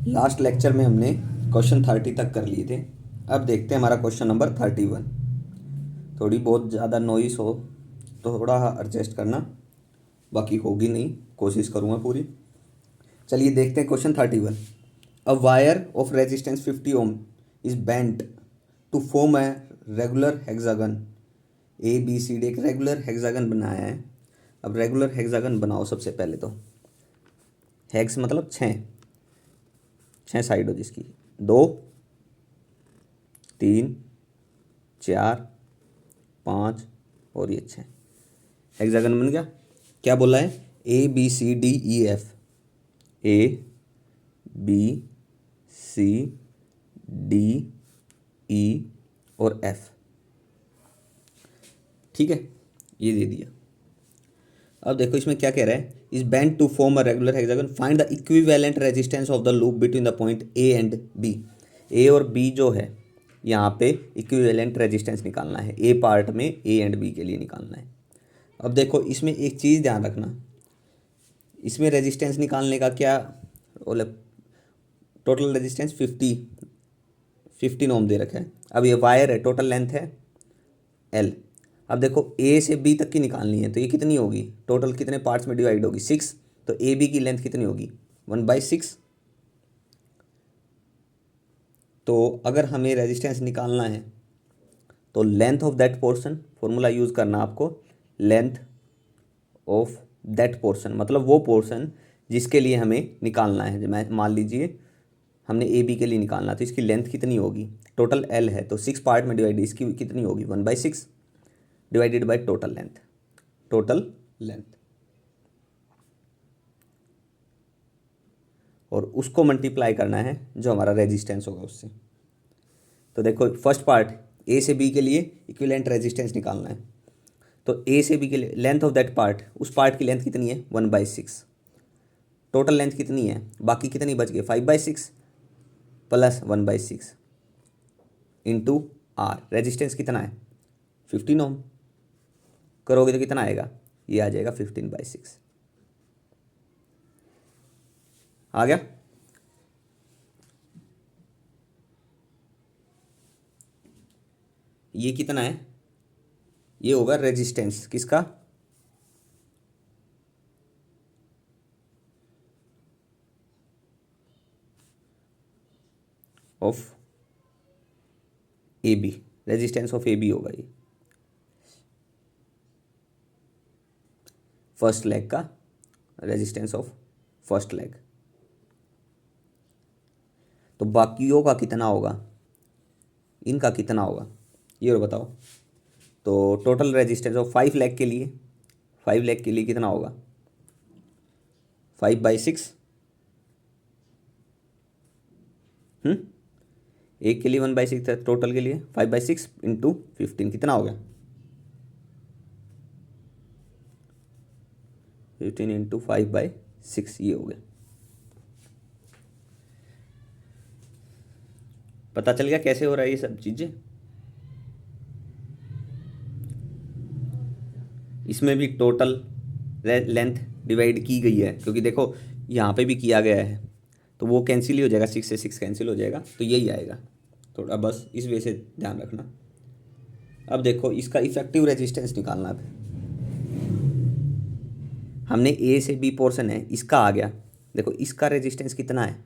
Last lecture में हमने question 30 तक कर लिए थे। अब देखते हैं हमारा क्वेश्चन नंबर 31। थोड़ी बहुत ज़्यादा नॉइस हो तो थोड़ा एडजस्ट करना, बाकी होगी नहीं, कोशिश करूँगा पूरी। चलिए देखते हैं question 31। A wire of resistance 50 ohm is bent to form a regular hexagon. A B C D एक रेगुलर हेक्सागन बनाया है। अब रेगुलर हेक्सागन बनाओ। सबसे पहले तो हेक्स मतलब छः, छः साइड हो जिसकी, दो, तीन, चार, पाँच और ये छः। हेक्सागन बन गया। क्या बोला है? A B C D E F. A B C D E और एफ। ठीक है, ये दे दिया। अब देखो इसमें क्या कह रहा है, is bent to form a regular hexagon, find the equivalent resistance of the loop between the point A and B. A और बी जो है यहाँ पे इक्विवेलेंट रेजिस्टेंस निकालना है। ए पार्ट में ए एंड बी के लिए निकालना है। अब देखो इसमें एक चीज़ ध्यान रखना, इसमें रेजिस्टेंस निकालने का क्या मतलब टोटल रेजिस्टेंस 15 ओम दे रखा है। अब ये वायर है, टोटल लेंथ है एल। अब देखो ए से बी तक की निकालनी है तो ये कितनी होगी, टोटल कितने पार्ट्स में डिवाइड होगी, 6। तो ए बी की लेंथ कितनी होगी, 1/6। तो अगर हमें रेजिस्टेंस निकालना है तो length of that portion, formula use करना आपको, लेंथ ऑफ दैट पोर्शन मतलब वो पोर्शन जिसके लिए हमें निकालना है। मैं मान लीजिए हमने ए बी के लिए निकालना, तो इसकी लेंथ कितनी होगी, टोटल एल है तो 6 पार्ट में डिवाइड, इसकी कितनी होगी 1/6 divided by total length. Total length और उसको मल्टीप्लाई करना है जो हमारा रेजिस्टेंस होगा उससे। तो देखो फर्स्ट पार्ट ए से बी के लिए इक्विवेलेंट रेजिस्टेंस निकालना है। तो ए से बी के लिए लेंथ ऑफ दैट पार्ट, उस पार्ट की लेंथ कितनी है 1/6। टोटल लेंथ कितनी है, बाकी कितनी बच गई 5/6 प्लस 1/6 इंटू आर। रेजिस्टेंस कितना है 15 ओम। करोगे तो कितना आएगा, ये आ जाएगा 15/6। आ गया। ये कितना है, ये होगा रेजिस्टेंस किसका, of A B. Resistance of A B होगा ये, फर्स्ट लेग का रेजिस्टेंस ऑफ फर्स्ट लेग। तो बाकियों का कितना होगा, इनका कितना होगा ये बताओ। तो टोटल रेजिस्टेंस ऑफ 5 लेग के लिए, 5 लेग के लिए कितना होगा 5/6। एक के लिए 1/6 है, टोटल के लिए 5/6 इंटू 15 कितना हो गया 15 इंटू 5/6 ये हो गया। पता चल गया कैसे हो रहा है ये सब चीज़ें। इसमें भी टोटल लेंथ डिवाइड की गई है क्योंकि देखो यहाँ पे भी किया गया है, तो वो कैंसिल ही हो जाएगा, 6 से 6 कैंसिल हो जाएगा, तो यही आएगा। थोड़ा बस इस वे से ध्यान रखना। अब देखो इसका इफेक्टिव रेजिस्टेंस निकालना है। हमने ए से बी पोर्शन है इसका आ गया, देखो इसका रेजिस्टेंस कितना है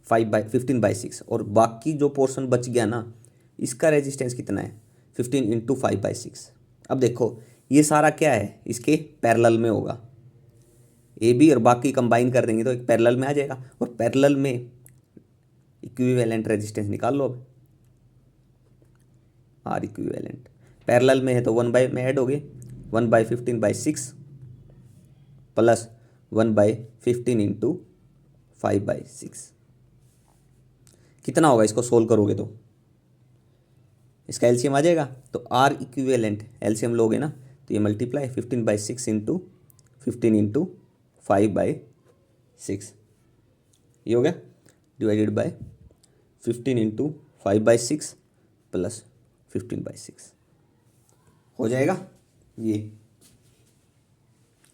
15/6 और बाकी जो पोर्शन बच गया ना इसका रेजिस्टेंस कितना है 15 इंटू 5/6। अब देखो ये सारा क्या है, इसके पैरेलल में होगा। ए बी और बाकी कंबाइन कर देंगे तो एक पैरेलल में आ जाएगा, और पैरेलल में इक्विवेलेंट रेजिस्टेंस निकाल लो। अब आर इक्विवेलेंट पैरेलल में है तो 1 में ऐड हो गए 1/15/6 प्लस 1/15 इंटू 5/6 कितना होगा, इसको सोल्व करोगे तो इसका एलसीएम आ जाएगा। तो आर इक्विवेलेंट एलसीएम लोगे ना तो ये मल्टीप्लाई 15/6 इंटू 15 इंटू 5/6 ये हो गया, डिवाइडेड बाय 15 इंटू 5/6 प्लस 15/6 हो जाएगा। ये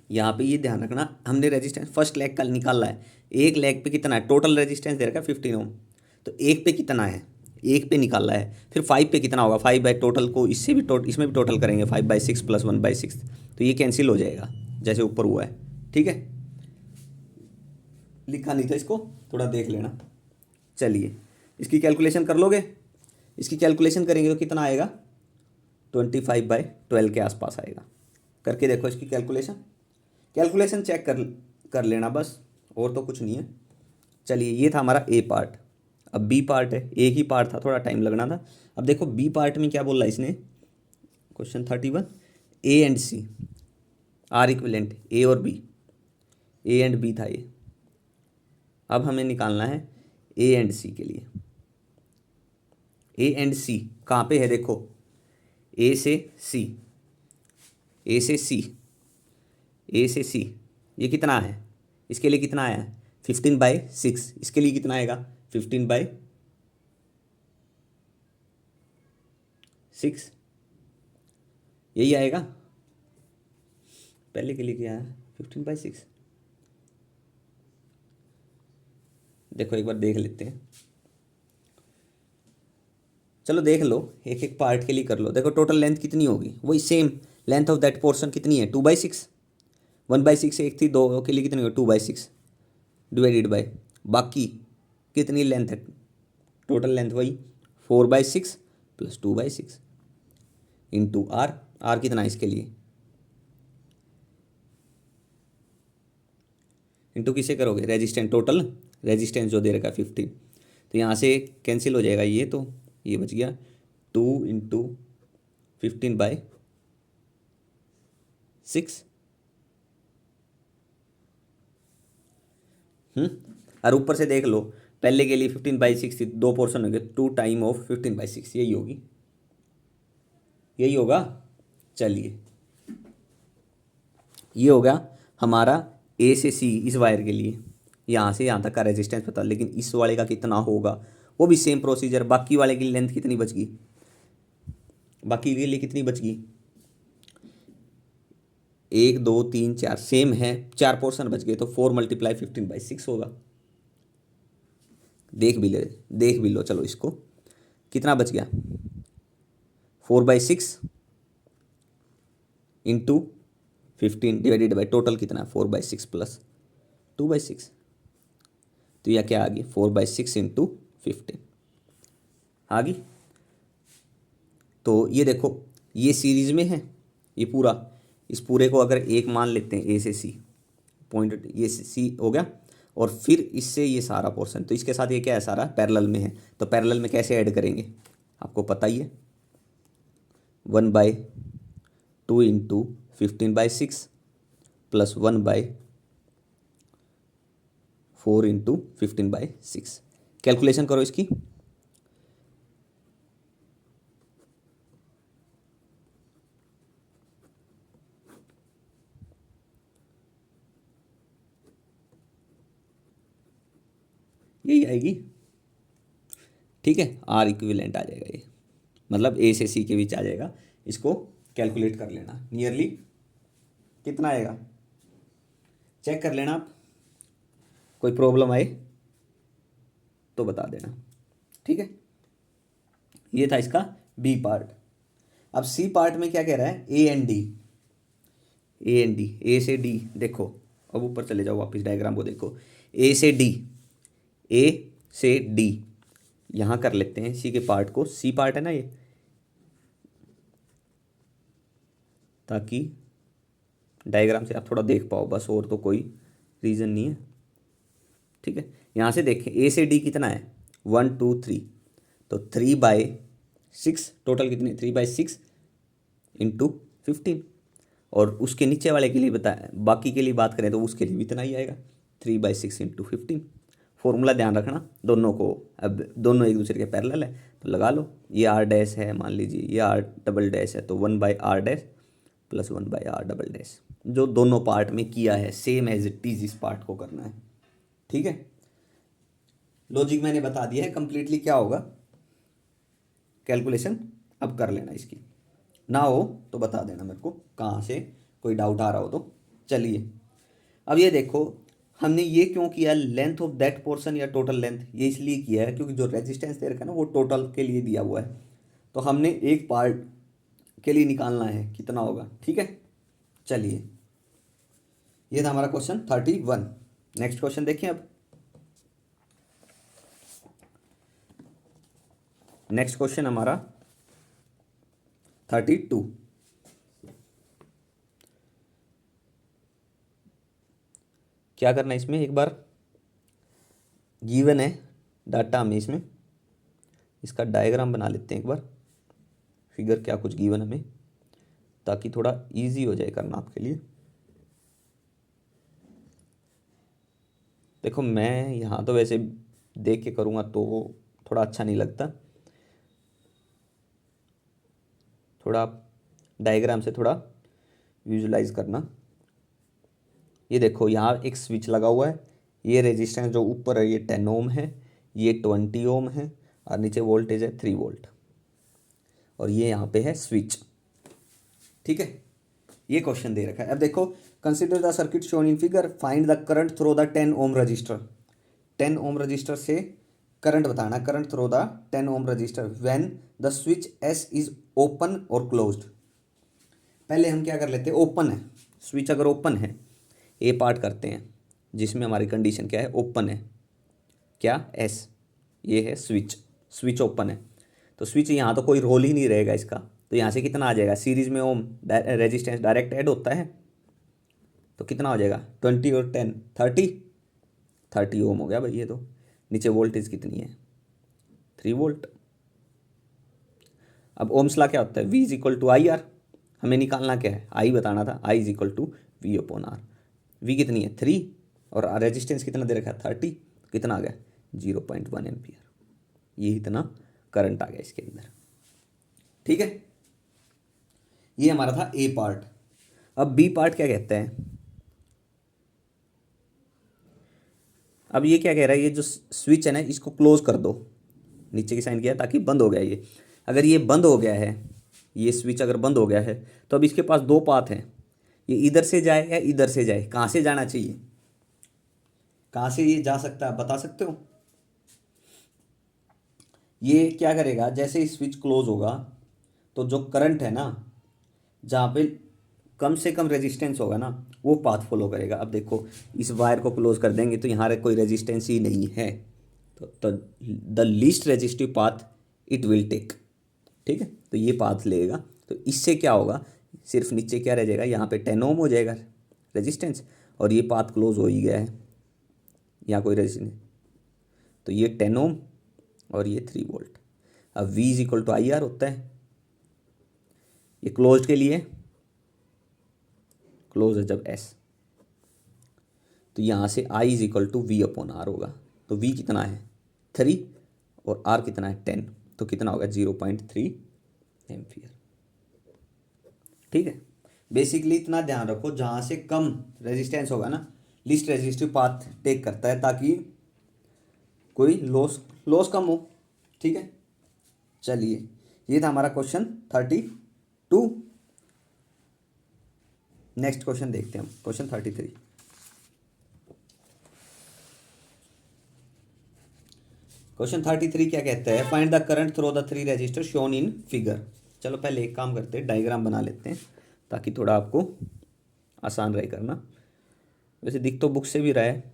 यहाँ पे ये ध्यान रखना, हमने रेजिस्टेंस फर्स्ट लेग का निकाला है। एक लेग पे कितना है, टोटल रेजिस्टेंस दे रखा है 15 ओम, तो एक पे कितना है, एक पे निकालना है, फिर 5 पे कितना होगा, 5 बाई टोटल को इससे भी इसमें भी टोटल करेंगे, 5/6 प्लस 1/6, तो ये कैंसिल हो जाएगा जैसे ऊपर हुआ है। ठीक है, लिखा नहीं था इसको, थोड़ा देख लेना। चलिए इसकी कैलकुलेशन कर लोगे, इसकी कैलकुलेशन करेंगे तो कितना आएगा, 25/12 के आसपास आएगा। करके देखो इसकी कैलकुलेशन, कैलकुलेशन चेक कर लेना बस, और तो कुछ नहीं है। चलिए ये था हमारा ए पार्ट, अब बी पार्ट है, एक ही पार्ट था, थोड़ा टाइम लगना था। अब देखो बी पार्ट में क्या बोल रहा है इसने, question 31, A and C are equivalent, A और बी, ए एंड बी था ये। अब हमें निकालना है ए एंड सी के लिए। ए एंड सी कहाँ पे है, देखो ए से सी, ए से सी, ए से सी, ये कितना है, इसके लिए कितना आया है 15/6, इसके लिए कितना आएगा 15/6, यही आएगा। पहले के लिए क्या है 15/6, देखो एक बार देख लेते हैं, चलो देख लो, एक एक पार्ट के लिए कर लो। देखो टोटल लेंथ कितनी होगी, वही same length of that portion कितनी है 2/6, 1/6 एक थी, दो के लिए कितनी होगी 2/6 डिवाइडेड बाय, बाकी कितनी लेंथ है, टोटल लेंथ वही 4/6 प्लस 2/6 इंटू आर, आर कितना है इसके लिए, इंटू किसे करोगे रेजिस्टेंस, टोटल रेजिस्टेंस जो दे रखा है 15, तो यहाँ से कैंसिल हो जाएगा ये, तो ये बच गया 2 इंटू 15/6, और ऊपर से देख लो पहले के लिए 15/6 थी, दो पोर्शन हो गए, 2 टाइम ऑफ 15/6, यही होगी, यही होगा। चलिए ये हो गया हमारा ए से सी इस वायर के लिए, यहाँ से यहाँ तक का रेजिस्टेंस पता, लेकिन इस वाले का कितना होगा वो भी सेम प्रोसीजर, बाकी वाले की लेंथ कितनी बच गई, बाकी के लिए कितनी बच गई, 1 2 3 4 सेम है, 4 पोर्शन बच गए, तो 4 × 15/6 होगा। देख भी लो चलो इसको, कितना बच गया 4/6 इंटू 15 डिवाइडेड बाई टोटल कितना है 4/6 प्लस 2/6, तो यह क्या आ गई 4/6 इंटू 15 आ गई। तो ये देखो ये सीरीज में है, ये पूरा, इस पूरे को अगर एक मान लेते हैं ए से सी पॉइंट, ये सी हो गया, और फिर इससे ये सारा पोर्शन, तो इसके साथ ये क्या है सारा पैरेलल में है, तो पैरेलल में कैसे ऐड करेंगे आपको पता ही है, 1/2 इंटू 15/6 प्लस 1/4 इंटू 15/6, कैलकुलेशन करो इसकी, यही आएगी। ठीक है, आर इक्विवेलेंट आ जाएगा ये, मतलब ए से सी के बीच आ जाएगा, इसको कैलकुलेट कर लेना, नियरली कितना आएगा चेक कर लेना आप, कोई प्रॉब्लम आए तो बता देना। ठीक है, ये था इसका बी पार्ट। अब सी पार्ट में क्या कह रहा है, A and D, A and D, A से डी, देखो अब ऊपर चले जाओ वापस डायग्राम को देखो, ए से डी, ए से डी, यहाँ कर लेते हैं सी के पार्ट को, सी पार्ट है ना ये, ताकि डायग्राम से आप थोड़ा देख पाओ बस, और तो कोई रीज़न नहीं है। ठीक है, यहाँ से देखें ए से डी कितना है 1 2 3, तो 3/6 टोटल कितनी 3/6 इंटू 15, और उसके नीचे वाले के लिए बताया, बाकी के लिए बात करें तो उसके लिए भी इतना ही आएगा 3/6 इंटू 15। फॉर्मूला ध्यान रखना दोनों को, अब दोनों एक दूसरे के पैरेलल है तो लगा लो, ये आर डैश है मान लीजिए, ये आर डबल डैश है, तो 1/r dash plus 1/r double dash, जो दोनों पार्ट में किया है सेम एज इट इज इस पार्ट को करना है। ठीक है, लॉजिक मैंने बता दिया है कंप्लीटली क्या होगा, कैलकुलेशन अब कर लेना इसकी, ना हो तो बता देना मेरे को कहाँ से कोई डाउट आ रहा हो तो। चलिए अब ये देखो हमने ये क्यों किया, लेंथ ऑफ दैट पोर्शन या टोटल लेंथ, ये इसलिए किया है क्योंकि जो रेजिस्टेंस दे रखा है ना वो टोटल के लिए दिया हुआ है, तो हमने एक पार्ट के लिए निकालना है कितना होगा। ठीक है, चलिए ये था हमारा क्वेश्चन 31। नेक्स्ट क्वेश्चन देखिए अब। नेक्स्ट क्वेश्चन हमारा 32। क्या करना है इसमें, एक बार गिवन है डाटा हमें, इसमें इसका डायग्राम बना लेते हैं एक बार, फिगर क्या कुछ गिवन हमें, ताकि थोड़ा इजी हो जाए करना आपके लिए। देखो मैं यहाँ तो वैसे देख के करूँगा तो थोड़ा अच्छा नहीं लगता, थोड़ा आप डायग्राम से थोड़ा विजुलाइज करना। ये देखो यहाँ एक स्विच लगा हुआ है, ये रेजिस्टेंस जो ऊपर है ये 10 ओम है, ये 20 ओम है, और नीचे वोल्टेज है 3 वोल्ट, और ये यहाँ पे है स्विच। ठीक है, ये क्वेश्चन दे रखा है। अब देखो, consider the circuit shown in figure, find the current through the 10 ohm resistor. 10 ohm resistor से करंट बताना, current through the 10 ohm resistor when the switch S is open और क्लोज्ड। पहले हम क्या कर लेते हैं, ओपन है स्विच, अगर ओपन है ए पार्ट करते हैं जिसमें हमारी कंडीशन क्या है, ओपन है, क्या एस, ये है स्विच, स्विच ओपन है, तो स्विच यहाँ तो कोई रोल ही नहीं रहेगा इसका, तो यहाँ से कितना आ जाएगा, सीरीज में ओम रेजिस्टेंस डायरेक्ट ऐड होता है, तो कितना हो जाएगा 20 और 10 30 ओम हो गया भाई ये तो। नीचे वोल्टेज कितनी है 3 वोल्ट। अब ओम्स ला क्या होता है, V is equal to I R, हमें निकालना क्या है, आई बताना था, I is equal to V upon R. V कितनी है 3 और रेजिस्टेंस कितना दे रखा है 30, कितना आ गया 0.1 एम्पियर, ये इतना करंट आ गया इसके अंदर। ठीक है, ये हमारा था ए पार्ट। अब बी पार्ट क्या कहता है, अब ये क्या कह रहा है, ये जो स्विच है ना इसको क्लोज कर दो, नीचे की साइन किया ताकि बंद हो गया ये, अगर ये बंद हो गया है, ये स्विच अगर बंद हो गया है तो अब इसके पास दो पाथ हैं, ये इधर से जाए या इधर से जाए, कहाँ से जाना चाहिए, कहाँ से ये जा सकता है बता सकते हो। ये क्या करेगा, जैसे ही स्विच क्लोज होगा तो जो करंट है ना, जहाँ पे कम से कम रेजिस्टेंस होगा ना वो पाथ फॉलो करेगा। अब देखो इस वायर को क्लोज कर देंगे तो यहाँ कोई रेजिस्टेंस ही नहीं है, तो the least resistive path it will take. ठीक है, तो ये पाथ लेगा, तो इससे क्या होगा, सिर्फ नीचे क्या रह जाएगा, यहाँ पे 10 ओम हो जाएगा रेजिस्टेंस, और ये पाथ क्लोज हो ही गया है, यहाँ कोई रेजिस्टेंस, तो ये 10 ओम और ये 3 वोल्ट। अब V is equal to I R होता है, ये क्लोज के लिए, क्लोज है जब S, तो यहाँ से I is equal to V upon R होगा, तो V कितना है 3 और R कितना है 10, तो कितना होगा 0.3 एम्पियर। ठीक है, बेसिकली इतना ध्यान रखो, जहाँ से कम रेजिस्टेंस होगा ना लीस्ट रेजिस्टिव पाथ टेक करता है, ताकि कोई लॉस कम हो। ठीक है, चलिए ये था हमारा क्वेश्चन 32। नेक्स्ट क्वेश्चन देखते हैं हम, क्वेश्चन 33। क्वेश्चन 33 क्या कहता है, find the current through the 3 register shown in figure. चलो पहले एक काम करते हैं, डायग्राम बना लेते हैं ताकि थोड़ा आपको आसान रहे करना, वैसे दिख तो बुक से भी रहा है।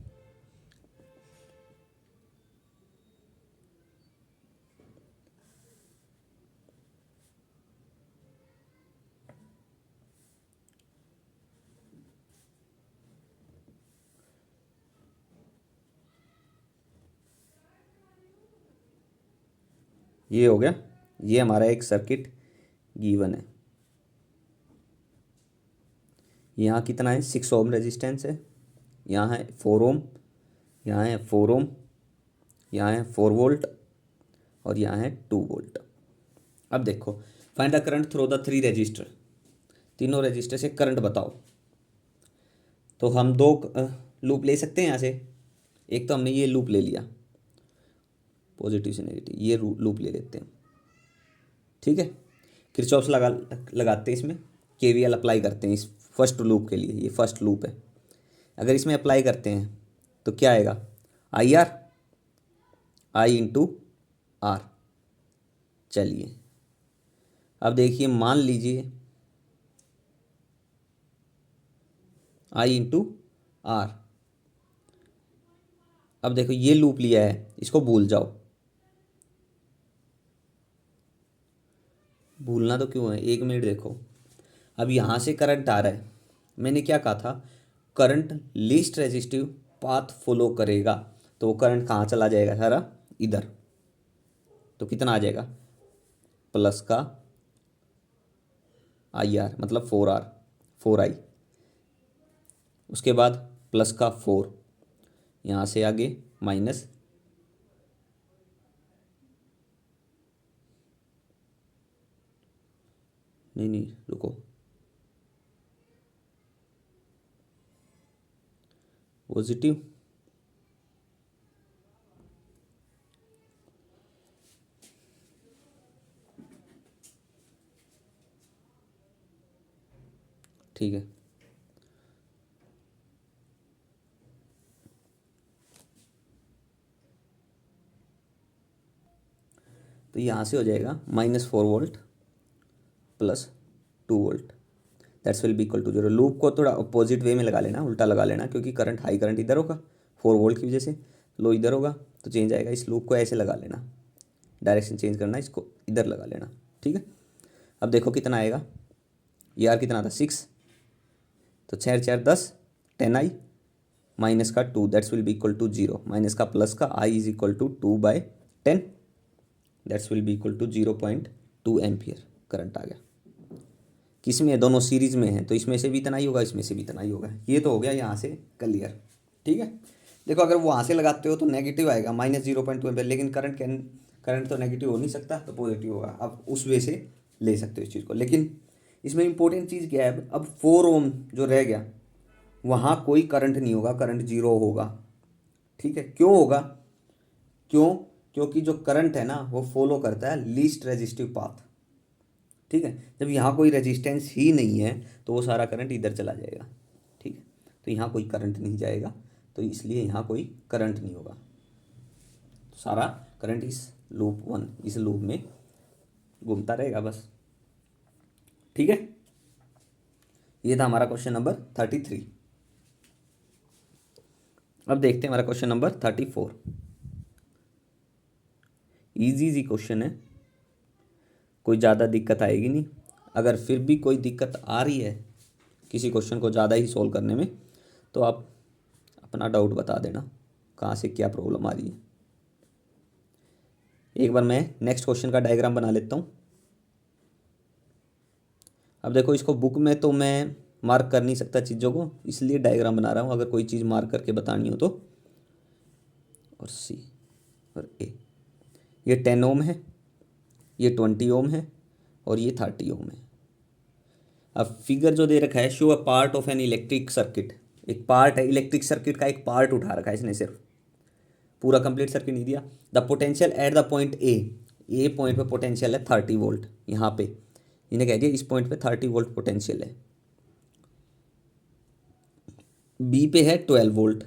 ये हो गया, ये हमारा एक सर्किट गिवन है, यहाँ कितना है 6 ओम रेजिस्टेंस है, यहाँ है 4 ओम, यहाँ है 4 ओम, यहाँ है 4 वोल्ट, और यहाँ है 2 वोल्ट। अब देखो, find the current through the 3 register, तीनों रजिस्टर से करंट बताओ। तो हम दो लूप ले सकते हैं यहाँ से, एक तो हमने ये लूप ले लिया पॉजिटिव से नेगेटिव, ये लूप ले लेते हैं। ठीक है, किरचॉफ्स लगाते हैं इसमें, केवीएल अप्लाई करते हैं इस फर्स्ट लूप के लिए, ये फर्स्ट लूप है, अगर इसमें अप्लाई करते हैं तो क्या आएगा, I R, I into R. चलिए अब देखिए, मान लीजिए आई इंटू आर। अब देखो ये लूप लिया है, इसको भूल जाओ, भूलना तो क्यों है, 1 मिनट देखो। अब यहाँ से करंट आ रहा है, मैंने क्या कहा था, current least resistive path follow करेगा, तो वो करंट कहाँ चला जाएगा सारा, इधर। तो कितना आ जाएगा, प्लस का आई आर मतलब 4R, 4I, उसके बाद प्लस का 4, यहाँ से आगे माइनस, नहीं रुको, पॉजिटिव, ठीक है। तो यहाँ से हो जाएगा -4 volt plus 2 volt, that's will be equal to 0। Loop को थोड़ा अपोजिट वे में लगा लेना, उल्टा लगा लेना, क्योंकि करंट हाई करंट इधर होगा 4 वोल्ट की वजह से, लो इधर होगा तो चेंज आएगा। इस लूप को ऐसे लगा लेना, डायरेक्शन चेंज करना, इसको इधर लगा लेना, ठीक है। अब देखो कितना आएगा, ये आर कितना था 6, तो 6 4 10, 10I माइनस का 2, that's will be equal to 0, minus का प्लस का I is equal to 2/10, that's will be equal to 0.2 ampere current आ गया। किस में है, दोनों सीरीज में है, तो इसमें से भी इतना ही होगा, इसमें से भी इतना ही होगा। ये तो हो गया यहाँ से क्लियर, ठीक है। देखो अगर वहाँ से लगाते हो तो नेगेटिव आएगा -0.2 एम्पियर, लेकिन करंट तो नेगेटिव हो नहीं सकता, तो पॉजिटिव होगा। अब उस वे से ले सकते हो इस चीज़ को, लेकिन इसमें इंपॉर्टेंट चीज़ क्या है, अब 4 ओम जो रह गया वहाँ कोई करंट नहीं होगा, करंट 0 होगा, ठीक है। क्यों होगा, क्योंकि जो करंट है ना वो फॉलो करता है लीस्ट रेजिस्टिव पाथ, ठीक है। जब यहाँ कोई रेजिस्टेंस ही नहीं है तो वो सारा करंट इधर चला जाएगा, ठीक है। तो यहाँ कोई करंट नहीं जाएगा, तो इसलिए यहाँ कोई करंट नहीं होगा, तो सारा करंट इस लूप में घूमता रहेगा बस, ठीक है। ये था हमारा क्वेश्चन नंबर 33। अब देखते हैं हमारा क्वेश्चन नंबर 34। इजी क्वेश्चन है, कोई ज़्यादा दिक्कत आएगी नहीं। अगर फिर भी कोई दिक्कत आ रही है किसी क्वेश्चन को ज़्यादा ही सॉल्व करने में, तो आप अपना डाउट बता देना कहाँ से क्या प्रॉब्लम आ रही है। एक बार मैं नेक्स्ट क्वेश्चन का डायग्राम बना लेता हूँ। अब देखो इसको बुक में तो मैं मार्क कर नहीं सकता चीज़ों को, इसलिए डायग्राम बना रहा हूँ, अगर कोई चीज़ मार्क करके बतानी हो तो। और सी और ए, ये 10 ओम है, ये 20 ओम है, और ये 30 ओम है। अब फिगर जो दे रखा है, show a part of an electric circuit, एक पार्ट है इलेक्ट्रिक सर्किट का, एक पार्ट उठा रखा है इसने, सिर्फ पूरा कंप्लीट सर्किट नहीं दिया। The potential at the point A point पे पोटेंशियल है 30 वोल्ट, यहाँ पे इन्हें कह दिया इस पॉइंट पे 30 वोल्ट पोटेंशियल है। बी पे है 12 वोल्ट,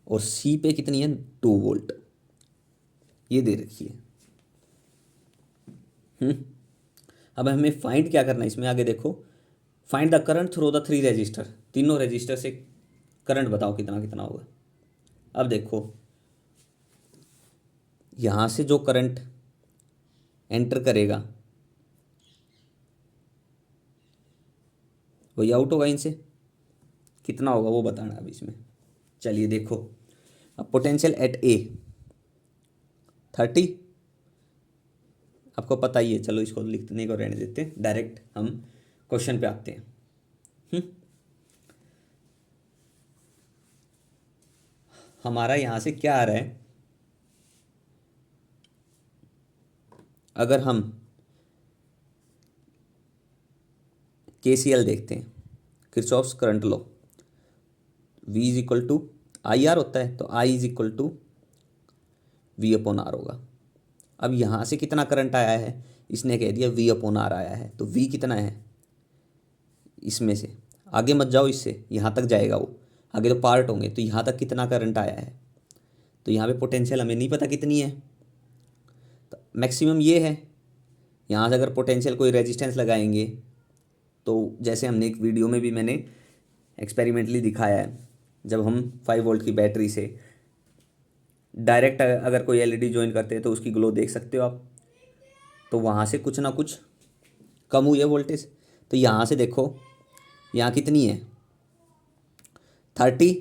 और सी पे कितनी है 2 वोल्ट, ये दे रखी है। अब हमें फाइंड क्या करना है इसमें, आगे देखो, find the current through the 3 register, तीनों रजिस्टर से करंट बताओ कितना कितना होगा। अब देखो यहाँ से जो करंट एंटर करेगा वही आउट होगा, इनसे कितना होगा वो बताना अब इसमें। चलिए देखो, अब पोटेंशियल एट ए 30, आपको पता ही है, चलो इसको लिखने को रहने देते हैं, डायरेक्ट हम क्वेश्चन पे आते हैं। हमारा यहाँ से क्या आ रहा है, अगर हम KCL देखते हैं, Kirchhoff's current law, V is equal to I R होता है, तो I is equal to V/R होगा। अब यहाँ से कितना करंट आया है, इसने कह दिया V/R आया है, तो V कितना है, इसमें से आगे मत जाओ, इससे यहाँ तक जाएगा वो, आगे तो पार्ट होंगे, तो यहाँ तक कितना करंट आया है, तो यहाँ पे पोटेंशियल हमें नहीं पता कितनी है, तो मैक्सिमम ये है। यहाँ से अगर पोटेंशियल कोई रेजिस्टेंस लगाएंगे तो जैसे हमने एक वीडियो में भी मैंने एक्सपेरिमेंटली दिखाया है, जब हम 5 वोल्ट की बैटरी से डायरेक्ट अगर कोई एलईडी ज्वाइन करते हैं तो उसकी ग्लो देख सकते हो आप, तो वहाँ से कुछ ना कुछ कम हुई है वोल्टेज। तो यहाँ से देखो यहाँ कितनी है 30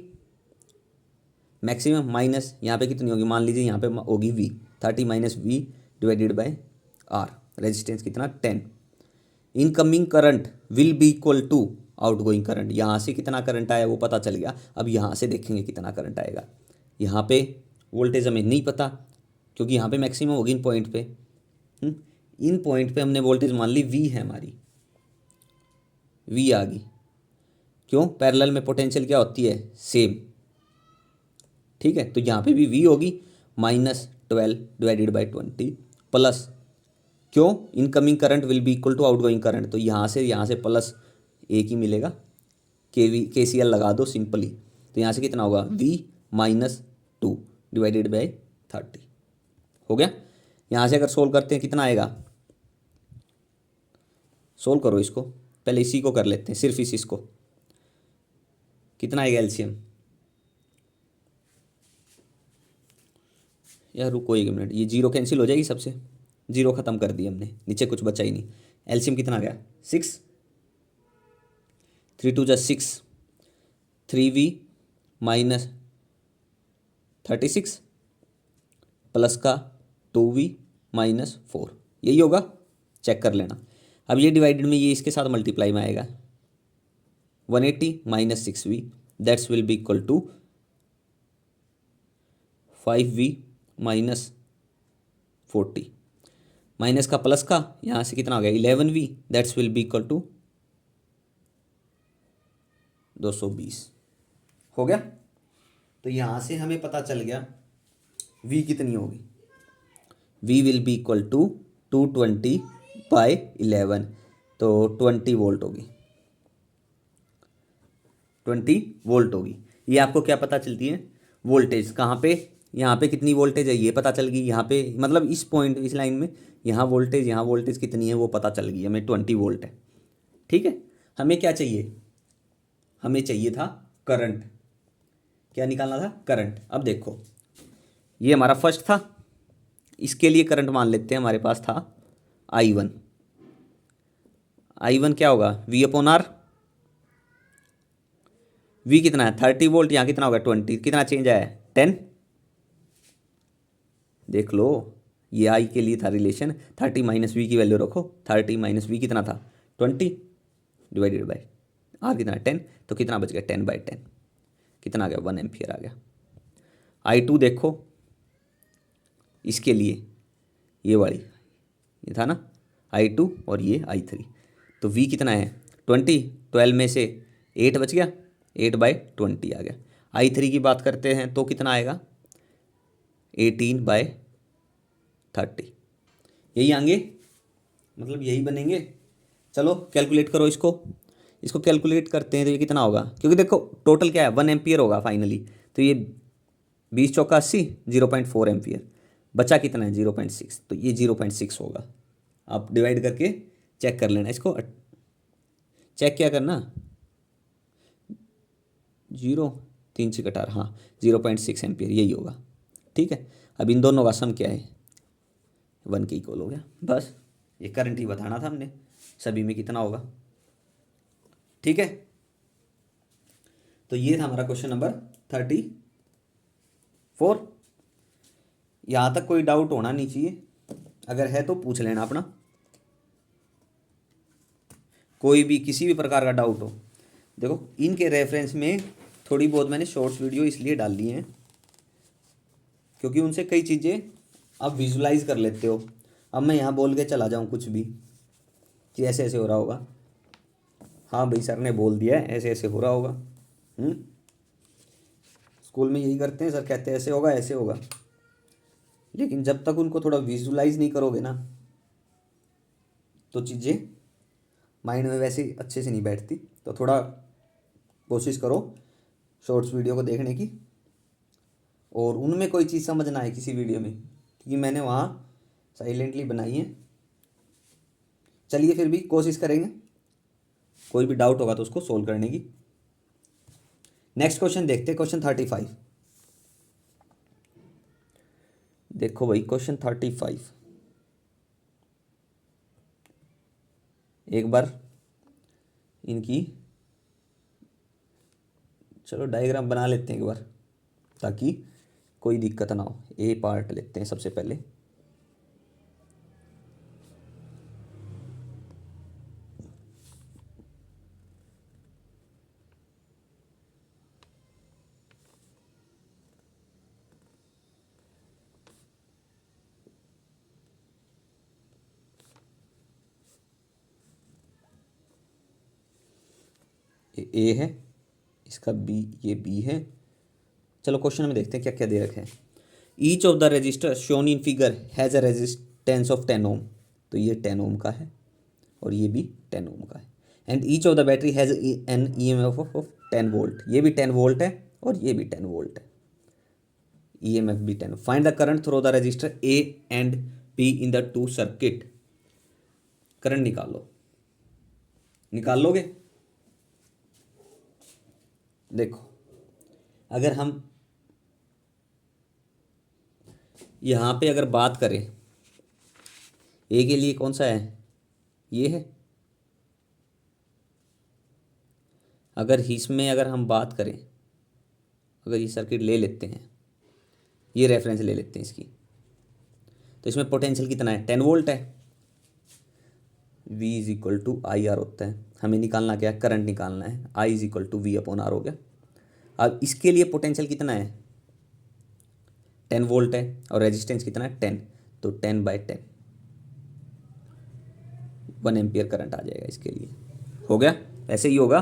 मैक्सिमम, माइनस यहाँ पे कितनी होगी, मान लीजिए यहाँ पे होगी V, 30 minus V divided by R, resistance कितना 10। Incoming current will be equal to outgoing current, यहाँ से कितना करंट आया वो पता चल गया। अब यहाँ से देखेंगे कितना करंट आएगा। यहाँ पे वोल्टेज हमें नहीं पता क्योंकि यहाँ पे मैक्सिमम होगी इन पॉइंट पे। इन पॉइंट पे हमने वोल्टेज मान ली V है हमारी, V आ गई। क्यों, पैरेलल में पोटेंशियल क्या होती है, सेम। ठीक है, तो यहाँ पे भी V होगी -12 डिवाइडेड बाई 20 प्लस, क्यों, incoming current will be equal to outgoing current, तो यहाँ से प्लस एक ही मिलेगा, KCL लगा दो सिंपली। तो यहाँ से कितना होगा V -2 डिवाइडेड बाई 30 हो गया। यहाँ से अगर सोल्व करते हैं कितना आएगा, सोल्व करो इसको, पहले इसी को कर लेते हैं, सिर्फ इसको कितना आएगा एलसीएम। यार रुको 1 मिनट, ये 0 कैंसिल हो जाएगी सबसे, 0 ख़त्म कर दिया हमने, नीचे कुछ बचा ही नहीं। एलसीएम कितना आ गया 6, 3 2 6, 3V -36 प्लस का 2V -4, यही होगा, चेक कर लेना। अब ये डिवाइडेड में ये इसके साथ मल्टीप्लाई में आएगा, 180 minus 6V that's will be equal to 5V -40, minus का प्लस का यहाँ से कितना हो गया 11V that's will be equal to 220 हो गया। तो यहाँ से हमें पता चल गया V कितनी होगी, V will be equal to 220/11, तो 20 वोल्ट होगी, 20 वोल्ट होगी। ये आपको क्या पता चलती है, वोल्टेज कहाँ पे, यहाँ पे कितनी वोल्टेज है ये पता चल गई, यहाँ पे मतलब इस पॉइंट इस लाइन में यहाँ वोल्टेज कितनी है वो पता चल गई, हमें 20 वोल्ट है। ठीक है, हमें क्या चाहिए, हमें चाहिए था करंट, क्या निकालना था, करंट। अब देखो ये हमारा फर्स्ट था, इसके लिए करंट मान लेते हैं, हमारे पास था I1 क्या होगा V/R, V कितना है 30 वोल्ट, यहाँ कितना होगा 20, कितना चेंज आया है 10, देख लो ये I के लिए था रिलेशन, 30 माइनस V की वैल्यू रखो, 30 माइनस V कितना था 20 डिवाइडेड बाई R कितना 10, तो कितना बच गया 10/10, कितना आ गया 1 एम्पियर आ गया। I2 देखो इसके लिए, ये वाली ये था ना I2 और ये I3, तो V कितना है 20, 12 में से 8 बच गया, 8/20 आ गया। I3 की बात करते हैं तो कितना आएगा 18/30, यही आएंगे, मतलब यही बनेंगे। चलो कैलकुलेट करो इसको कैलकुलेट करते हैं तो ये कितना होगा, क्योंकि देखो टोटल क्या है 1 एम्पियर होगा फाइनली, तो ये 20 चौका 80, 0.4 एम्पियर बचा कितना है 0.6, तो ये 0.6 होगा। आप डिवाइड करके चेक कर लेना इसको, चेक क्या करना 0 3 6 हाँ 0.6 एम्पियर यही होगा। ठीक है, अब इन दोनों का सम क्या है 1 के इक्वल हो गया, बस ये करंट ही बताना था हमने सभी में कितना होगा। ठीक है, तो ये था हमारा क्वेश्चन नंबर 34। यहाँ तक कोई डाउट होना नहीं चाहिए, अगर है तो पूछ लेना अपना, कोई भी किसी भी प्रकार का डाउट हो। देखो इनके रेफरेंस में थोड़ी बहुत मैंने शॉर्ट्स वीडियो इसलिए डाल दी हैं क्योंकि उनसे कई चीज़ें आप विजुलाइज कर लेते हो। अब मैं यहाँ बोल के चला जाऊँ कुछ भी कि ऐसे ऐसे हो रहा होगा, हाँ भाई सर ने बोल दिया है ऐसे ऐसे हो रहा होगा, स्कूल में यही करते हैं, सर कहते हैं ऐसे होगा ऐसे होगा, लेकिन जब तक उनको थोड़ा विजुलाइज नहीं करोगे ना तो चीज़ें माइंड में वैसे अच्छे से नहीं बैठती। तो थोड़ा कोशिश करो शॉर्ट्स वीडियो को देखने की, और उनमें कोई चीज़ समझ ना आए किसी वीडियो में, क्योंकि मैंने वहाँ साइलेंटली बनाई है। चलिए फिर भी कोशिश करेंगे, कोई भी डाउट होगा तो उसको सोल्व करने की। नेक्स्ट क्वेश्चन देखते हैं, क्वेश्चन 35। देखो भाई क्वेश्चन 35, एक बार इनकी चलो डायग्राम बना लेते हैं एक बार, ताकि कोई दिक्कत ना हो। ए पार्ट लेते हैं सबसे पहले। ए है, इसका बी, ये बी है। चलो क्वेश्चन में देखते हैं क्या क्या दे रखे हैं। Each of the register shown in figure has a resistance of 10 ओम, तो ये 10 ओम का है और ये भी 10 ओम का है। And each of the battery has an EMF of 10 volt, ये भी 10 वोल्ट है और ये भी 10 वोल्ट है, ईएमएफ भी 10। Find the current through the register A and be in the two circuit. Current निकालो, निकाल लोगे? देखो अगर हम यहाँ पे अगर बात करें, ए के लिए कौन सा है, ये है। अगर इसमें अगर हम बात करें, अगर ये सर्किट ले लेते हैं, ये रेफरेंस ले लेते हैं इसकी, तो इसमें पोटेंशियल कितना है, 10 वोल्ट है। V is equal to I R होता है। हमें निकालना क्या है, करंट निकालना है। I is equal to V upon R हो गया। अब इसके लिए पोटेंशियल कितना है, 10 वोल्ट है, और रेजिस्टेंस कितना है, 10, तो 10/10, 1 एम्पियर करंट आ जाएगा इसके लिए। हो गया, ऐसे ही होगा।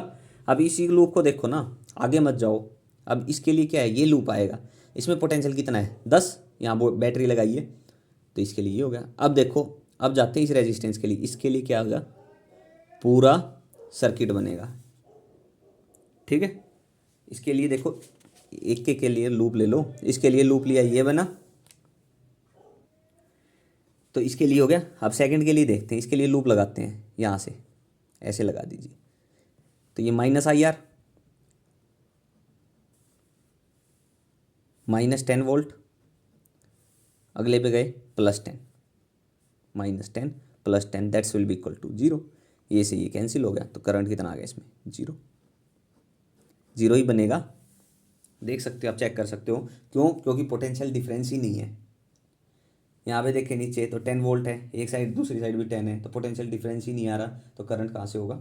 अब इसी लूप को देखो ना, आगे मत जाओ। अब इसके लिए क्या है, ये लूप आएगा, इसमें पोटेंशियल कितना है, 10, यहाँ वो बैटरी लगाई है, तो इसके लिए ये हो गया। अब देखो, अब जाते हैं इस रेजिस्टेंस के लिए, इसके लिए क्या होगा, पूरा सर्किट बनेगा। ठीक है, इसके लिए देखो, एक के लिए लूप ले लो। इसके लिए लूप लिया, ये बना, तो इसके लिए हो गया। अब सेकंड के लिए देखते हैं, इसके लिए लूप लगाते हैं, यहाँ से ऐसे लगा दीजिए, तो ये -IR, -10 वोल्ट, अगले पे गए +10, -10 +10 that's will be equal to 0। ये से ये कैंसिल हो गया, तो करंट कितना आ गया इसमें, 0, 0 ही बनेगा। देख सकते हो आप, चेक कर सकते हो, क्यों, क्योंकि पोटेंशियल डिफरेंस ही नहीं है। यहाँ पे देखें नीचे तो 10 वोल्ट है, एक साइड दूसरी साइड भी 10 है, तो पोटेंशियल डिफरेंस ही नहीं आ रहा, तो करंट कहाँ से होगा।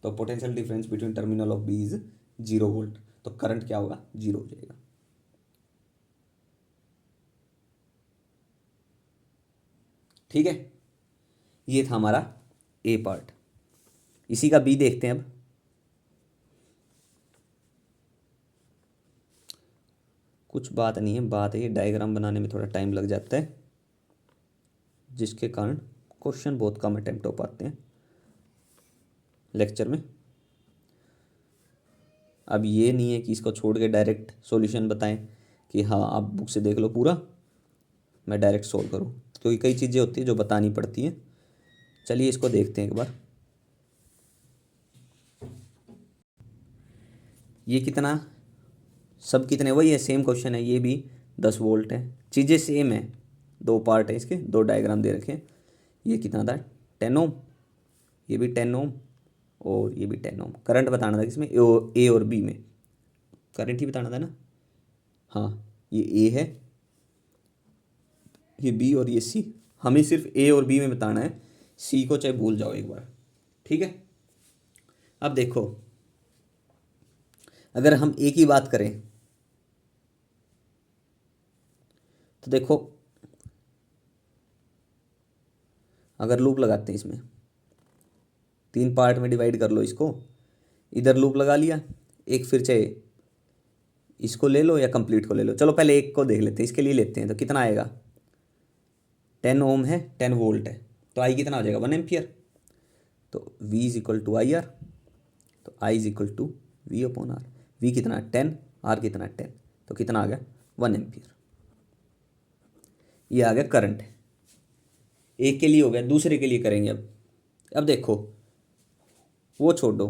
तो potential difference between terminal of B is 0 volt, तो करंट क्या होगा, 0 हो जाएगा। ठीक है, ये था हमारा ए पार्ट। इसी का बी देखते हैं अब। कुछ बात नहीं है, बात है ये डायग्राम बनाने में थोड़ा टाइम लग जाता है, जिसके कारण क्वेश्चन बहुत कम अटेम्प्ट हो पाते हैं लेक्चर में। अब ये नहीं है कि इसको छोड़ के डायरेक्ट सॉल्यूशन बताएं कि हाँ आप बुक से देख लो पूरा, मैं डायरेक्ट सोल्व करूँ, क्योंकि कई चीज़ें होती हैं जो बतानी पड़ती हैं। चलिए इसको देखते हैं एक बार। ये कितना, सब कितने, वही है, सेम क्वेश्चन है, ये भी 10 वोल्ट है, चीज़ें सेम है। दो पार्ट है इसके, दो डायग्राम दे रखे हैं। ये कितना था, 10 ओम, ये भी 10 ओम और ये भी 10 ओम। करंट बताना था किसमें, ए और बी में, करंट ही बताना था ना। हाँ, ये ए है, ये बी और ये सी। हमें सिर्फ ए और बी में बताना है, सी को चाहे भूल जाओ एक बार। ठीक है, अब देखो, अगर हम ए की बात करें तो देखो, अगर लूप लगाते हैं इसमें, 3 पार्ट में डिवाइड कर लो इसको, इधर लूप लगा लिया एक, फिर चाहे इसको ले लो या कंप्लीट को ले लो। चलो पहले एक को देख लेते हैं, इसके लिए लेते हैं, तो कितना आएगा, 10 ओम है, 10 वोल्ट है, तो आई कितना हो जाएगा, 1 एम्पियर। तो V is equal to I R, तो I is equal to V upon R. V कितना है, 10, आर कितना है 10, तो कितना आ गया 1 एम्पियर। ये आ गया करंट। एक के लिए हो गया, दूसरे के लिए करेंगे अब देखो वो छोड़ दो।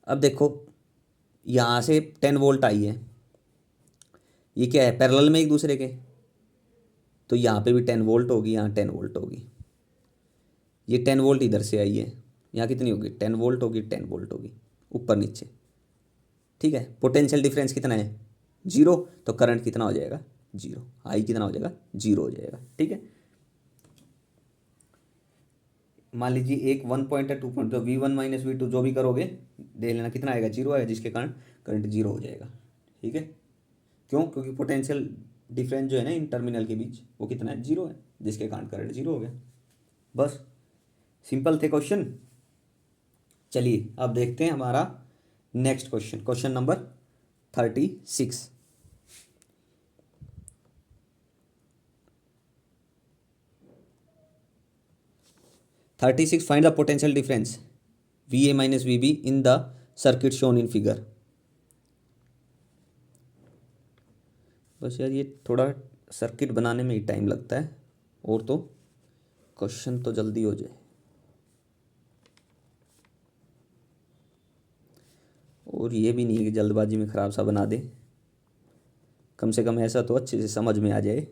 अब देखो यहाँ से 10 वोल्ट आई है, ये क्या है पैरेलल में एक दूसरे के, तो यहाँ पे भी 10 वोल्ट होगी, यहाँ 10 वोल्ट होगी। ये 10 वोल्ट इधर से आई है, यहाँ कितनी होगी 10 वोल्ट होगी, 10 वोल्ट होगी ऊपर नीचे। ठीक है, पोटेंशियल डिफरेंस कितना है 0, तो करंट कितना हो जाएगा 0, आई कितना हो जाएगा 0 हो जाएगा। ठीक है, मान लीजिए एक 1 पॉइंट है 2 पॉइंट, तो V1 माइनस V2 जो भी करोगे देख लेना कितना आएगा 0 आएगा, जिसके कारण करंट 0 हो जाएगा। ठीक है, क्यों, क्योंकि पोटेंशियल डिफरेंस जो है ना इन टर्मिनल के बीच वो कितना है 0 है, जिसके कारण करंट 0 हो गया। बस सिंपल थे क्वेश्चन। चलिए अब देखते हैं हमारा next question, question number 36। Find the potential difference VA minus VB in the circuit shown in figure. बस यार ये थोड़ा सर्किट बनाने में ही टाइम लगता है, और तो क्वेश्चन तो जल्दी हो जाए। और ये भी नहीं है कि जल्दबाजी में ख़राब सा बना दे, कम से कम ऐसा तो अच्छे से समझ में आ जाए।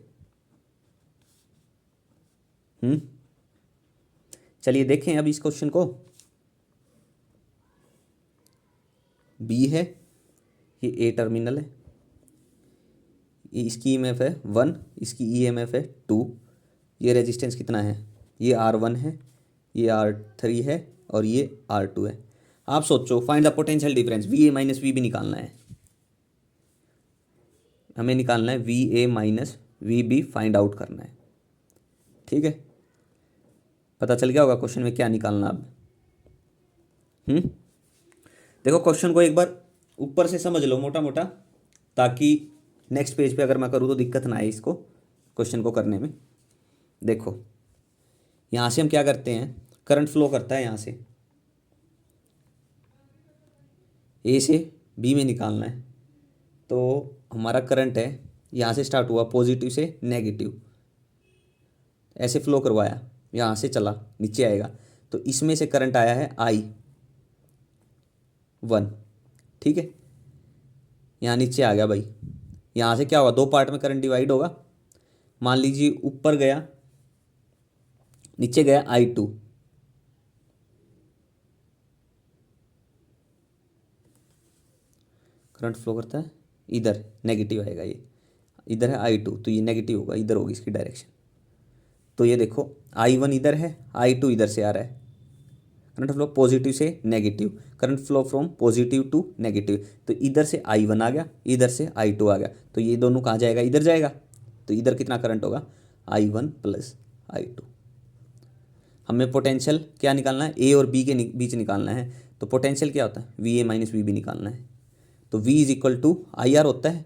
चलिए देखें अब इस क्वेश्चन को। बी है, ये ए टर्मिनल है, ये इसकी EMF है 1, इसकी EMF है 2, ये रेजिस्टेंस कितना है, ये R1 है, ये R3 है और ये R2 है। आप सोचो find the potential difference, VA minus VB निकालना है, हमें निकालना है VA minus VB find out करना है। ठीक है, पता चल गया होगा क्वेश्चन में क्या निकालना अब। देखो क्वेश्चन को एक बार ऊपर से समझ लो मोटा मोटा, ताकि नेक्स्ट पेज पे अगर मैं करूँ तो दिक्कत ना आए इसको क्वेश्चन को करने में। देखो यहाँ से हम क्या करते हैं, करंट फ्लो करता है यहाँ से ए से बी में निकालना है, तो हमारा करंट है यहाँ से स्टार्ट हुआ पॉजिटिव से नेगेटिव, ऐसे फ्लो करवाया, यहाँ से चला नीचे आएगा, तो इसमें से करंट आया है I1। ठीक है, यहाँ नीचे आ गया भाई, यहाँ से क्या होगा दो पार्ट में करंट डिवाइड होगा। मान लीजिए ऊपर गया नीचे गया I2, करंट फ्लो करता है इधर, नेगेटिव आएगा, ये इधर है I2 तो ये नेगेटिव होगा, इधर होगी इसकी डायरेक्शन। तो ये देखो I1 इधर है, I2 इधर से आ रहा है, करंट फ्लो पॉजिटिव से negative, current flow from positive to negative, तो इधर से I1 आ गया, इधर से I2 आ गया, तो ये दोनों कहाँ जाएगा इधर जाएगा, तो इधर कितना करंट होगा I1 प्लस I2। हमें पोटेंशियल क्या निकालना है, ए और बी के बीच निकालना है, तो पोटेंशियल क्या होता है VA माइनस VB निकालना है, तो V is equal to IR होता है,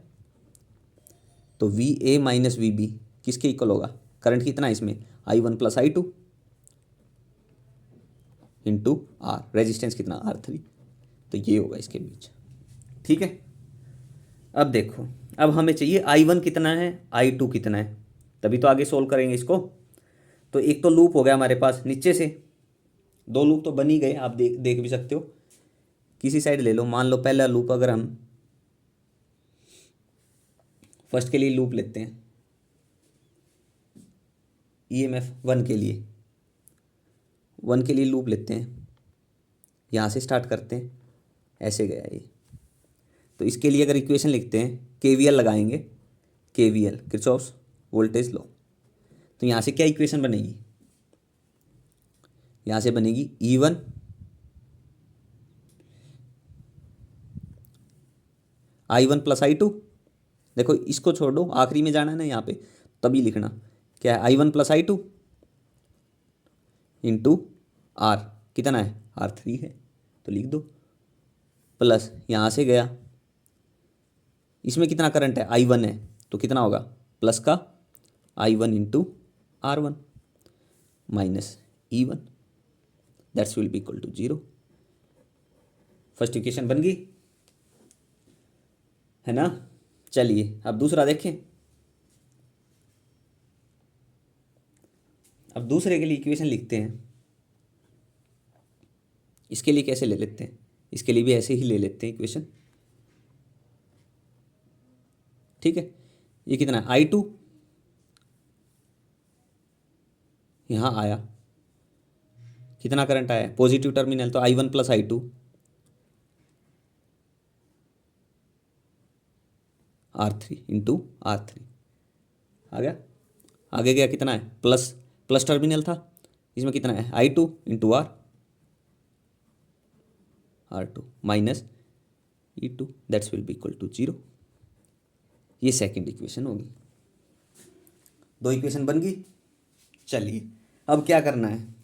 तो VA माइनस VB किसके इक्वल होगा, करंट कितना है इसमें I1 plus I2 into R, resistance कितना R3, तो ये होगा इसके बीच। ठीक है, अब देखो अब हमें चाहिए I1 कितना है I2 कितना है, तभी तो आगे सोल्व करेंगे इसको। तो एक तो लूप हो गया हमारे पास नीचे से, दो लूप तो बन ही गए, आप देख भी सकते हो, किसी साइड ले लो। मान लो पहला लूप अगर हम फर्स्ट के लिए लूप लेते हैं, EMF 1 के लिए, 1 के लिए लूप लेते हैं, यहाँ से स्टार्ट करते हैं, ऐसे गया ये, तो इसके लिए अगर इक्वेशन लिखते हैं KVL लगाएंगे, KVL किरचॉफ्स वोल्टेज लॉ, तो यहाँ से क्या इक्वेशन बनेगी, यहाँ से बनेगी E1 I1 प्लस I2। देखो इसको छोड़ दो, आखिरी में जाना है ना यहाँ पे, तभी लिखना क्या है I1 plus I2 into R, कितना है R3 है, तो लिख दो, प्लस यहाँ से गया, इसमें कितना करंट है I1 है, तो कितना होगा प्लस का I1 into R1 minus E1, that's will be equal to 0। First equation बन गई। है ना। चलिए अब दूसरा देखें। अब दूसरे के लिए इक्वेशन लिखते हैं। इसके लिए कैसे ले लेते हैं, इसके लिए भी ऐसे ही ले लेते हैं इक्वेशन। ठीक है, ये कितना है I2, यहाँ आया कितना करंट आया, पॉजिटिव टर्मिनल, तो I1 plus I2 R3 into R3 आ गया। आगे गया कितना है, प्लस प्लस टर्मिनल था, इसमें कितना है I2 into R2 minus E2 that's will be equal to 0। ये सेकंड इक्वेशन होगी। दो इक्वेशन बन गई। चलिए अब क्या करना है,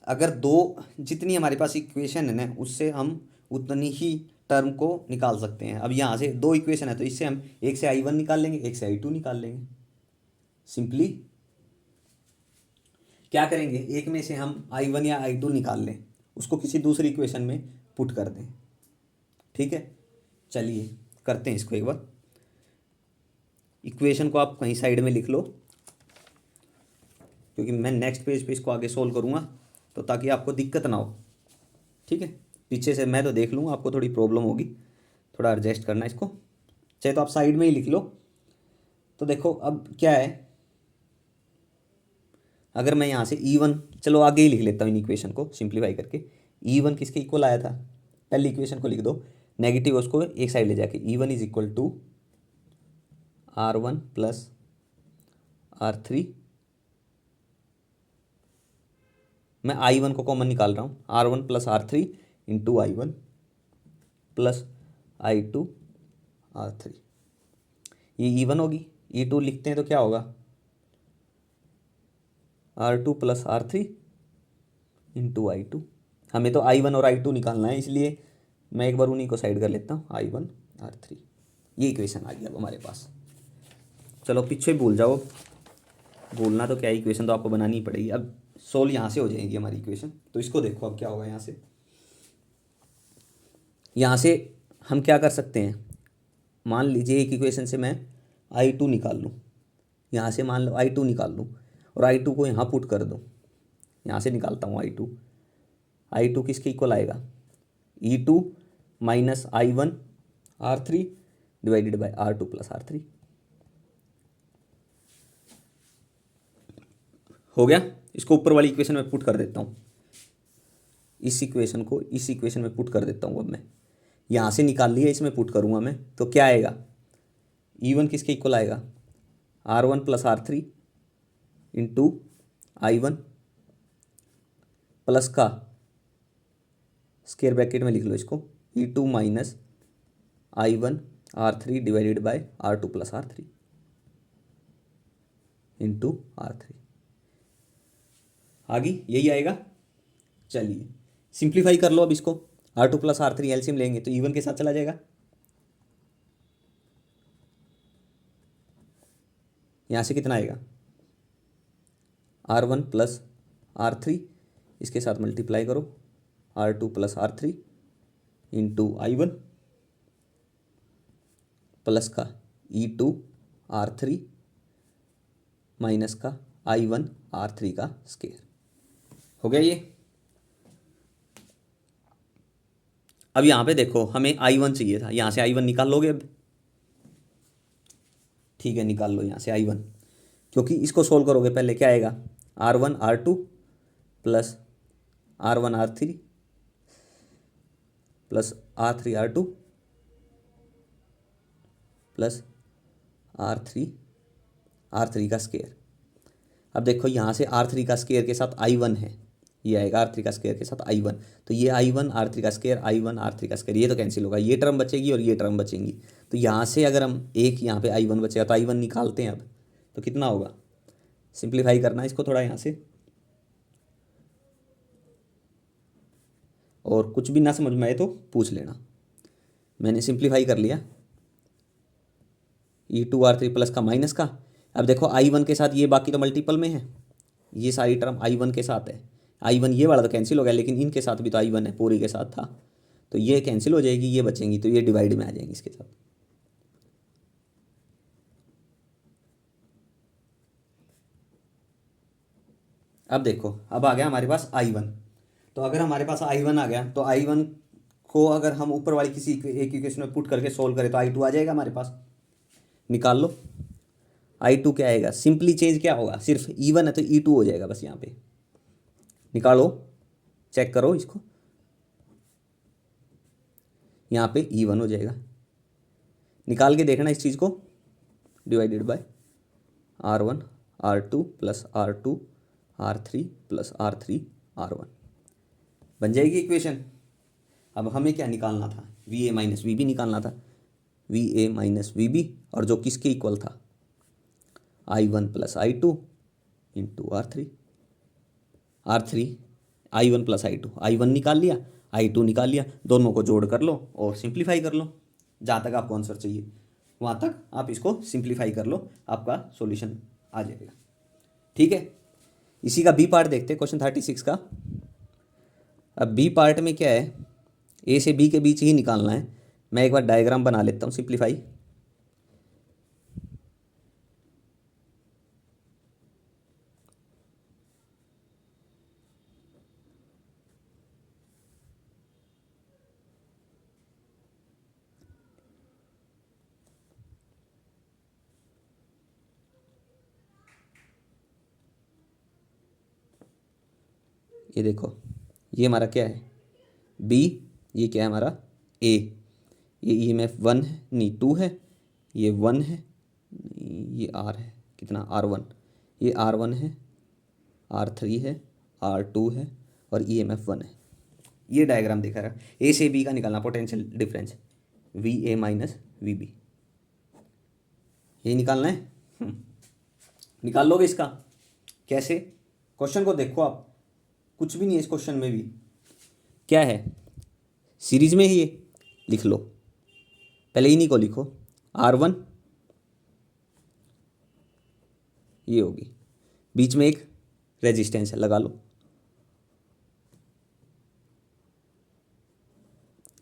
अगर दो जितनी हमारे पास इक्वेशन है ना उससे हम उतनी ही टर्म को निकाल सकते हैं। अब यहाँ से दो इक्वेशन है तो इससे हम एक से I1 निकाल लेंगे, एक से I2 निकाल लेंगे। सिंपली क्या करेंगे, एक में से हम I1 या I2 निकाल लें, उसको किसी दूसरी इक्वेशन में पुट कर दें। ठीक है, चलिए करते हैं इसको एक बार। इक्वेशन को आप कहीं साइड में लिख लो, क्योंकि मैं नेक्स्ट पेज पे इसको आगे सोल्व करूँगा, तो ताकि आपको दिक्कत ना हो। ठीक है, पीछे से मैं तो देख लूँगा, आपको थोड़ी प्रॉब्लम होगी, थोड़ा एडजस्ट करना इसको। चाहे तो आप साइड में ही लिख लो। तो देखो अब क्या है, अगर मैं यहाँ से E1, चलो आगे ही लिख लेता हूँ इन इक्वेशन को सिंप्लीफाई करके। E1 किसके इक्वल आया था, पहली इक्वेशन को लिख दो, नेगेटिव उसको एक साइड ले जाके E1 is equal to R1 plus R3। मैं I1 को कॉमन निकाल रहा हूँ, R1 plus R3 into I1 plus I2 R3। ये E1 होगी, E2 लिखते हैं तो क्या होगा, R2 plus R3 into I2। हमें तो I1 और I2 निकालना है, इसलिए मैं एक बार उन्हीं को साइड कर लेता हूँ, I1 R3। ये इक्वेशन आ गया अब हमारे पास। चलो पीछे भूल जाओ, भूलना तो क्या, इक्वेशन तो आपको बनानी ही पड़ेगी। अब सोल्व यहाँ से हो जाएगी हमारी इक्वेशन। तो इसको देखो अब क्या होगा, यहाँ से हम क्या कर सकते हैं, मान लीजिए एक इक्वेशन से मैं I2 निकाल लूँ, यहाँ से मान लो I2 निकाल लूँ और I2 को यहाँ पुट कर दूँ। यहाँ से निकालता हूँ I2 किसके इक्वल आएगा, E2 minus I1 R3 divided by R2 plus R3। हो गया। इसको ऊपर वाली इक्वेशन में पुट कर देता हूँ, इस इक्वेशन को इस इक्वेशन में पुट कर देता हूँ। अब मैं यहाँ से निकाल लिया, इसमें पुट करूँगा मैं, तो क्या आएगा, E1 किसके इक्वल आएगा, R1 plus R3 into I1 plus का स्क्वायर ब्रैकेट में लिख लो इसको, E2 minus I1 R3 divided by R2 plus R3 into R3। आगे यही आएगा। चलिए सिंप्लीफाई कर लो अब इसको, R2 प्लस R3 एलसीएम लेंगे तो E1 के साथ चला जाएगा, यहाँ से कितना आएगा, R1 प्लस R3, इसके साथ मल्टीप्लाई करो, R2 plus R3 into I1 plus का E2 R3 माइनस का I1 R3 का स्क्वायर। हो गया ये। अब यहाँ पे देखो हमें I1 चाहिए था, यहाँ से I1 निकाल लोगे अब, ठीक है निकाल लो यहाँ से I1, क्योंकि इसको सोल्व करोगे पहले क्या आएगा, R1 R2 plus R1 R3 plus R3 R2 plus R3 का स्क्वायर। अब देखो यहाँ से R3 का स्क्वायर के साथ I1 है, ये आएगा R3 का स्क्वायर के साथ I1, तो ये I1 R3 का स्क्वायर, I1 R3 का स्क्वायर, ये तो कैंसिल होगा, ये टर्म बचेगी और ये टर्म बचेंगी। तो यहाँ से अगर हम एक यहाँ पे I1 बचेगा तो I1 निकालते हैं अब, तो कितना होगा, सिंप्लीफाई करना है इसको थोड़ा यहाँ से, और कुछ भी ना समझ में आए तो पूछ लेना। मैंने सिंप्लीफाई कर लिया, E2 R3 प्लस का माइनस का। अब देखो I1 के साथ ये बाकी तो मल्टीपल में है, ये सारी टर्म I1 के साथ है, I1 ये वाला तो कैंसिल हो गया, लेकिन इनके साथ भी तो I1 है, पूरी के साथ था, तो ये कैंसिल हो जाएगी, ये बचेंगी, तो ये डिवाइड में आ जाएंगी इसके साथ। अब देखो, अब आ गया हमारे पास I1। तो अगर हमारे पास I1 आ गया तो I1 को अगर हम ऊपर वाली किसी एक इक्वेशन में पुट करके सोल्व करें तो I2 आ जाएगा हमारे पास। निकाल लो। I2 क्या आएगा, सिंपली चेंज क्या होगा, सिर्फ E1 है तो E2 हो जाएगा बस। यहाँ पे निकालो, चेक करो इसको, यहाँ पे E1 हो जाएगा। निकाल के देखना इस चीज़ को, divided by R1 R2 plus R2 R3 plus R3 R1 बन जाएगी इक्वेशन। अब हमें क्या निकालना था, VA माइनस VB निकालना था। VA माइनस VB, और जो किसके इक्वल था, I1 plus I2 into R3। I1 plus I2, I1 निकाल लिया, I2 निकाल लिया, दोनों को जोड़ कर लो और सिंप्लीफाई कर लो। जहाँ तक आपको आंसर चाहिए वहाँ तक आप इसको सिंप्लीफाई कर लो, आपका सॉल्यूशन आ जाएगा। ठीक है, इसी का बी पार्ट देखते हैं, क्वेश्चन 36 का। अब बी पार्ट में क्या है, ए से बी के बीच ही निकालना है। मैं एक बार डायग्राम बना लेता हूँ सिंप्लीफाई। ये देखो, ये हमारा क्या है बी, ये क्या है हमारा ए। ये EMF 1 है, नहीं 2 है, ये 1 है, ये R है, कितना R1, ये R1 है, R3 है, R2 है, और EMF 1 है। ये डायग्राम दिखा रहा है। ए से बी का निकालना potential difference, VA minus VB, ये निकालना है। निकाल लोगे इसका कैसे, क्वेश्चन को देखो आप, कुछ भी नहीं है इस क्वेश्चन में भी। क्या है, सीरीज में ही ये लिख लो, पहले इन्हीं को लिखो। R1 ये होगी, बीच में एक रेजिस्टेंस है, लगा लो।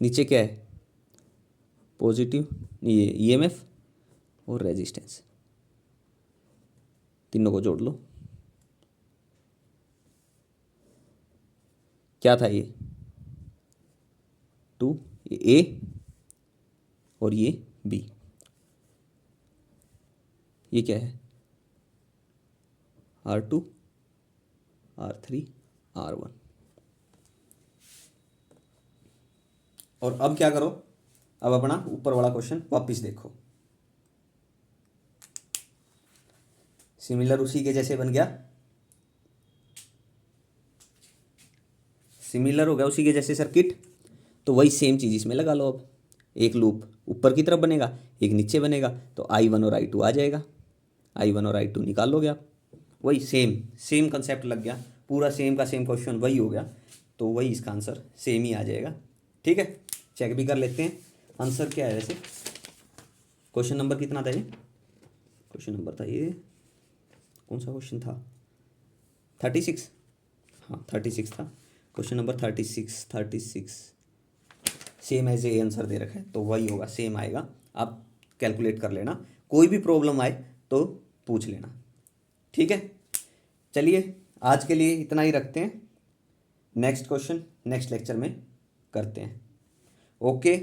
नीचे क्या है, पॉजिटिव, ये EMF और रेजिस्टेंस, तीनों को जोड़ लो। क्या था ये 2, ये A और ये B, ये क्या है R2 R3 R1। और अब क्या करो, अब अपना ऊपर वाला क्वेश्चन वापस देखो, सिमिलर उसी के जैसे बन गया, सिमिलर हो गया उसी के जैसे सर्किट। तो वही सेम चीज़ इसमें लगा लो। अब एक लूप ऊपर की तरफ बनेगा, एक नीचे बनेगा, तो I1 और I2 आ जाएगा। I1 और I2 निकाल लोगे आप, वही सेम सेम कंसेप्ट लग गया, पूरा सेम का सेम क्वेश्चन वही हो गया, तो वही इसका आंसर सेम ही आ जाएगा। ठीक है, चेक भी कर लेते हैं आंसर क्या है। वैसे क्वेश्चन नंबर कितना था ये, क्वेश्चन नंबर था ये, कौन सा क्वेश्चन था, 36, हाँ 36 था, question number 36 same as a answer दे रखा है, तो वही होगा, सेम आएगा। आप कैलकुलेट कर लेना, कोई भी प्रॉब्लम आए तो पूछ लेना। ठीक है, चलिए आज के लिए इतना ही रखते हैं, नेक्स्ट क्वेश्चन नेक्स्ट लेक्चर में करते हैं। Okay,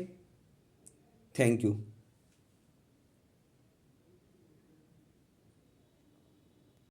thank you.